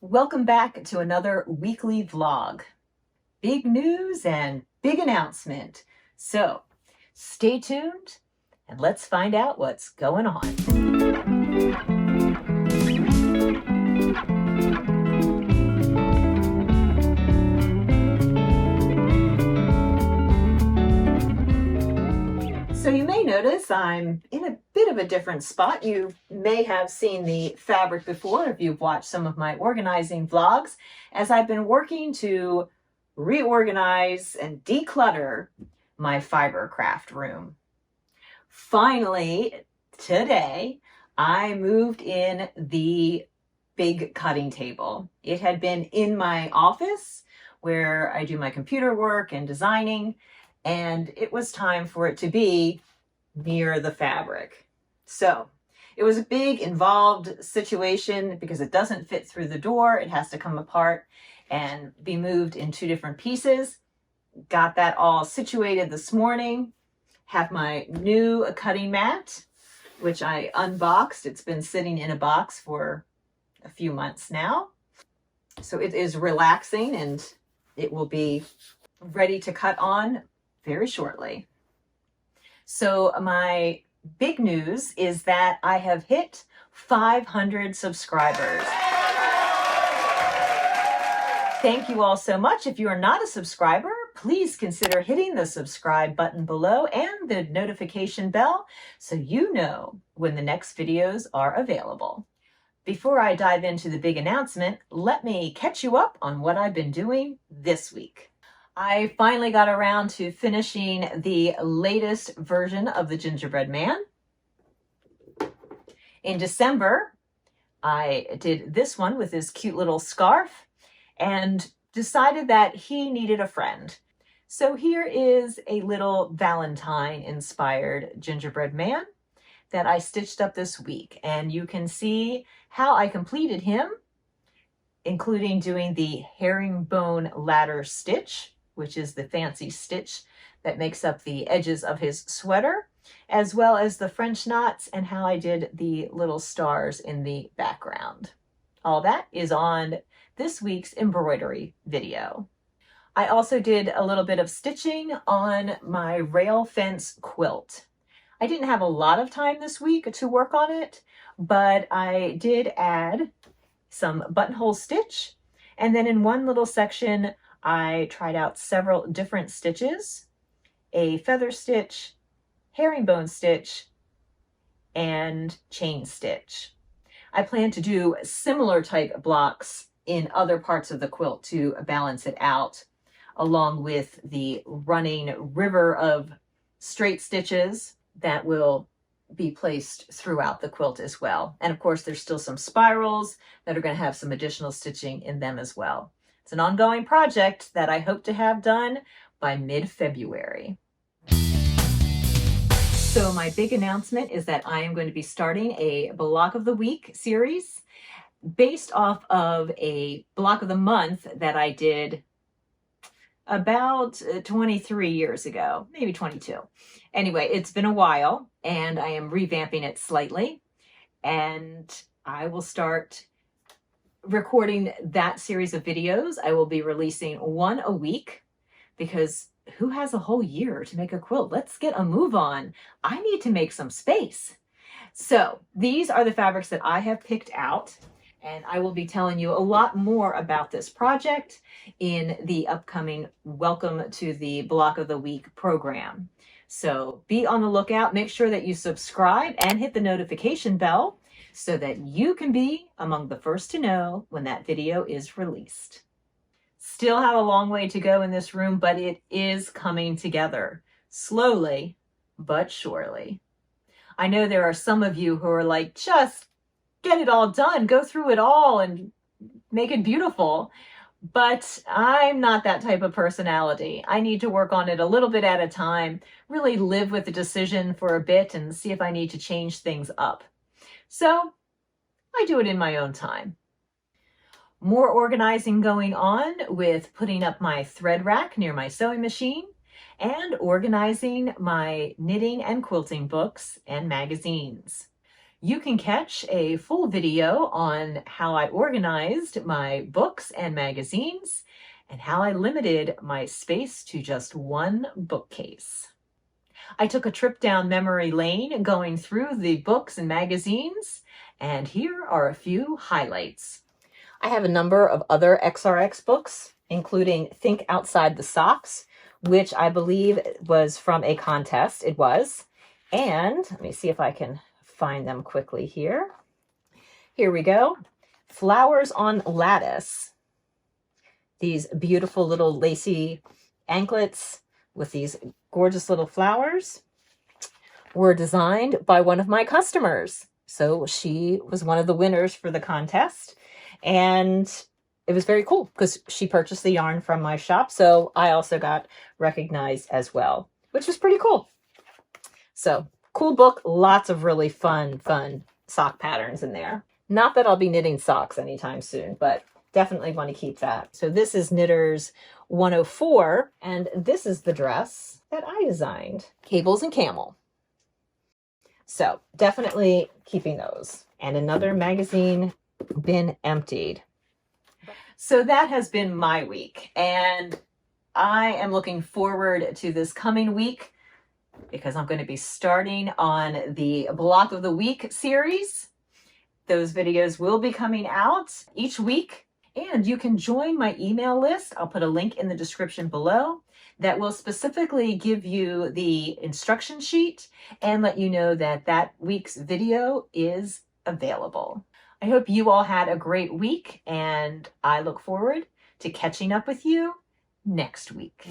Welcome back to another weekly vlog. Big news and big announcement. So stay tuned and let's find out what's going on. So you may notice I'm in a bit of a different spot. You may have seen the fabric before if you've watched some of my organizing vlogs, as I've been working to reorganize and declutter my fiber craft room. Finally, today, I moved in the big cutting table. It had been in my office where I do my computer work and designing, and it was time for it to be near the fabric. So it was a big involved situation because it doesn't fit through the door. It has to come apart and be moved in two different pieces. Got that all situated this morning. Have my new cutting mat, which I unboxed. It's been sitting in a box for a few months now. So it is relaxing and it will be ready to cut on very shortly. So my big news is that I have hit 500 subscribers. Thank you all so much. If you are not a subscriber, please consider hitting the subscribe button below and the notification bell so you know when the next videos are available. Before I dive into the big announcement, let me catch you up on what I've been doing this week. I finally got around to finishing the latest version of the Gingerbread Man. In December, I did this one with his cute little scarf and decided that he needed a friend. So here is a little Valentine inspired gingerbread man that I stitched up this week. And you can see how I completed him, including doing the herringbone ladder stitch, which is the fancy stitch that makes up the edges of his sweater, as well as the French knots and how I did the little stars in the background. All that is on this week's embroidery video. I also did a little bit of stitching on my rail fence quilt. I didn't have a lot of time this week to work on it, but I did add some buttonhole stitch. And then in one little section, I tried out several different stitches, a feather stitch, herringbone stitch, and chain stitch. I plan to do similar type blocks in other parts of the quilt to balance it out, along with the running river of straight stitches that will be placed throughout the quilt as well. And of course, there's still some spirals that are going to have some additional stitching in them as well. It's an ongoing project that I hope to have done by mid-February. So my big announcement is that I am going to be starting a Block of the Week series based off of a Block of the Month that I did about 23 years ago, maybe 22. Anyway, it's been a while and I am revamping it slightly, and I will start recording that series of videos. I will be releasing one a week because who has a whole year to make a quilt? Let's get a move on. I need to make some space. So these are the fabrics that I have picked out, and I will be telling you a lot more about this project in the upcoming Welcome to the Block of the Week program. So be on the lookout. Make sure that you subscribe and hit the notification bell so that you can be among the first to know when that video is released. Still have a long way to go in this room, but it is coming together, slowly but surely. I know there are some of you who are like, just get it all done, go through it all and make it beautiful. But I'm not that type of personality. I need to work on it a little bit at a time, really live with the decision for a bit and see if I need to change things up. So I do it in my own time. More organizing going on with putting up my thread rack near my sewing machine and organizing my knitting and quilting books and magazines. You can catch a full video on how I organized my books and magazines and how I limited my space to just one bookcase. I took a trip down memory lane going through the books and magazines, and here are a few highlights. I have a number of other XRX books, including Think Outside the Socks, which I believe was from a contest. It was. And let me see if I can find them quickly here. Here we go. Flowers on Lattice. These beautiful little lacy anklets with these gorgeous little flowers were designed by one of my customers. So she was one of the winners for the contest. And it was very cool because she purchased the yarn from my shop. So I also got recognized as well, which was pretty cool. So cool book, lots of really fun sock patterns in there. Not that I'll be knitting socks anytime soon, but definitely want to keep that. So this is Knitters 104, and this is the dress that I designed, Cables and Camel. So definitely keeping those. And another magazine bin emptied. So that has been my week, and I am looking forward to this coming week because I'm going to be starting on the Block of the Week series. Those videos will be coming out each week, and you can join my email list. I'll put a link in the description below that will specifically give you the instruction sheet and let you know that that week's video is available. I hope you all had a great week, and I look forward to catching up with you next week.